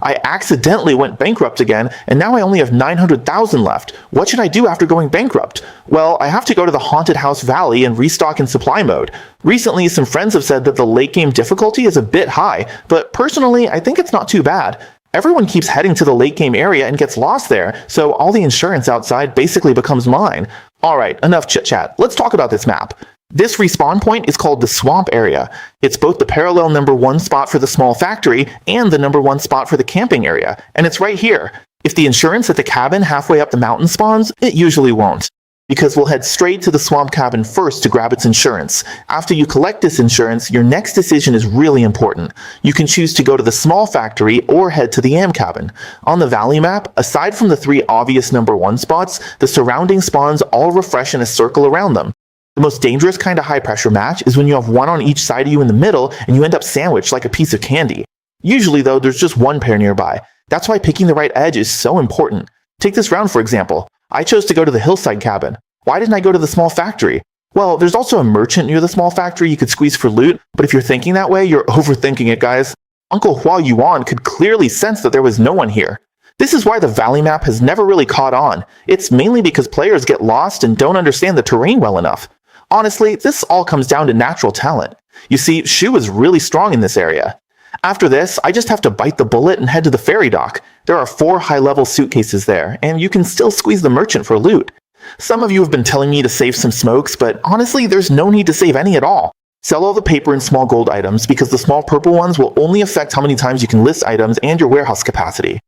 I accidentally went bankrupt again, and now I only have 900,000 left. What should I do after going bankrupt? Well, I have to go to the Haunted House Valley and restock in supply mode. Recently, some friends have said that the late game difficulty is a bit high, but personally, I think it's not too bad. Everyone keeps heading to the late game area and gets lost there, so all the insurance outside basically becomes mine. Alright, enough chit-chat. Let's talk about this map. This respawn point is called the Swamp Area. It's both the parallel #1 spot for the small factory and the #1 spot for the camping area, and it's right here. If the insurance at the cabin halfway up the mountain spawns, it usually won't, because we'll head straight to the swamp cabin first to grab its insurance. After you collect this insurance, your next decision is really important. You can choose to go to the small factory or head to the AM cabin. On the valley map, aside from the 3 obvious #1 spots, the surrounding spawns all refresh in a circle around them. The most dangerous kind of high-pressure match is when you have one on each side of you in the middle and you end up sandwiched like a piece of candy. Usually, though, there's just one pair nearby. That's why picking the right edge is so important. Take this round, for example. I chose to go to the hillside cabin. Why didn't I go to the small factory? Well, there's also a merchant near the small factory you could squeeze for loot, but if you're thinking that way, you're overthinking it, guys. Uncle Hua Yuan could clearly sense that there was no one here. This is why the valley map has never really caught on. It's mainly because players get lost and don't understand the terrain well enough. Honestly, this all comes down to natural talent. You see, Shu is really strong in this area. After this, I just have to bite the bullet and head to the ferry dock. There are 4 high-level suitcases there, and you can still squeeze the merchant for loot. Some of you have been telling me to save some smokes, but honestly, there's no need to save any at all. Sell all the paper and small gold items, because the small purple ones will only affect how many times you can list items and your warehouse capacity.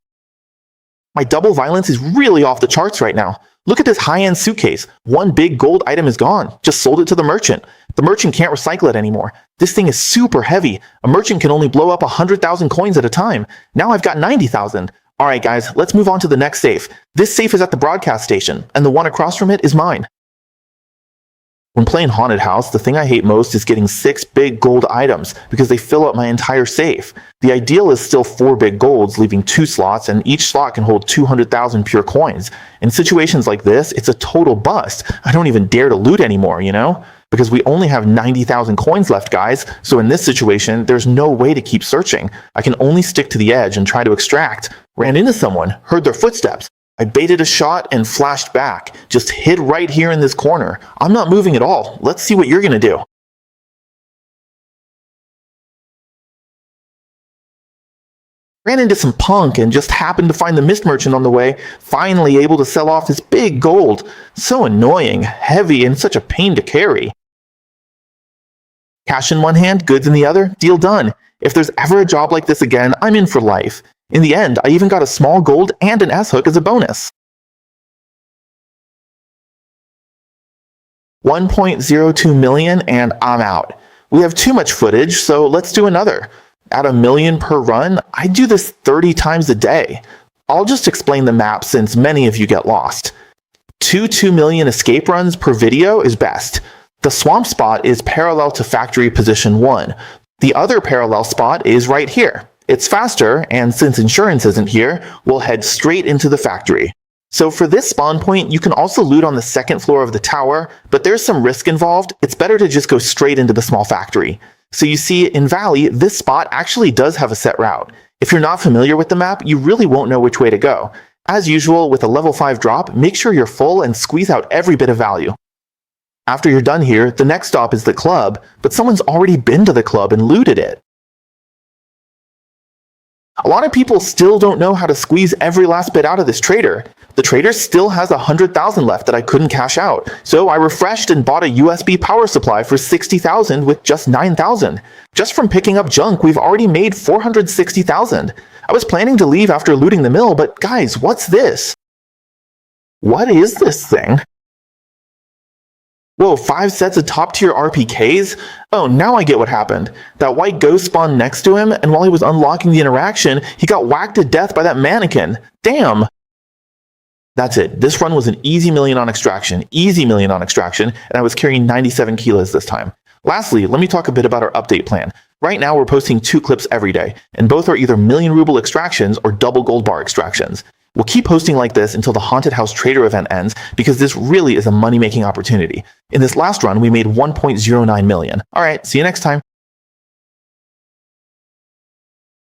My double violence is really off the charts right now. Look at this high-end suitcase. 1 big gold item is gone. Just sold it to the merchant. The merchant can't recycle it anymore. This thing is super heavy. A merchant can only blow up 100,000 coins at a time. Now I've got 90,000. Alright guys, let's move on to the next safe. This safe is at the broadcast station, and the one across from it is mine. When playing Haunted House, the thing I hate most is getting 6 big gold items, because they fill up my entire safe. The ideal is still 4 big golds, leaving 2 slots, and each slot can hold 200,000 pure coins. In situations like this, it's a total bust. I don't even dare to loot anymore, you know? Because we only have 90,000 coins left, guys, so in this situation, there's no way to keep searching. I can only stick to the edge and try to extract. Ran into someone, heard their footsteps. I baited a shot and flashed back. Just hid right here in this corner. I'm not moving at all. Let's see what you're gonna do. Ran into some punk and just happened to find the mist merchant on the way, finally able to sell off his big gold. So annoying, heavy, and such a pain to carry. Cash in one hand, goods in the other, deal done. If there's ever a job like this again, I'm in for life. In the end, I even got a small gold and an S-hook as a bonus. 1.02 million and I'm out. We have too much footage, so let's do another. At $1 million per run, I do this 30 times a day. I'll just explain the map since many of you get lost. 2 million escape runs per video is best. The swamp spot is parallel to factory position 1. The other parallel spot is right here. It's faster, and since insurance isn't here, we'll head straight into the factory. So for this spawn point, you can also loot on the 2nd floor of the tower, but there's some risk involved. It's better to just go straight into the small factory. So you see, in Valley, this spot actually does have a set route. If you're not familiar with the map, you really won't know which way to go. As usual, with a level 5 drop, make sure you're full and squeeze out every bit of value. After you're done here, the next stop is the club, but someone's already been to the club and looted it. A lot of people still don't know how to squeeze every last bit out of this trader. The trader still has 100,000 left that I couldn't cash out, so I refreshed and bought a USB power supply for 60,000 with just 9,000. Just from picking up junk, we've already made 460,000. I was planning to leave after looting the mill, but guys, what's this? What is this thing? Whoa, 5 sets of top-tier RPKs? Oh, now I get what happened. That white ghost spawned next to him, and while he was unlocking the interaction, he got whacked to death by that mannequin. Damn! That's it. This run was an easy million on extraction, and I was carrying 97 kilos this time. Lastly, let me talk a bit about our update plan. Right now, we're posting 2 clips every day, and both are either million ruble extractions or double gold bar extractions. We'll keep posting like this until the Haunted House Trader event ends, because this really is a money-making opportunity. In this last run, we made 1.09 million. Alright, see you next time.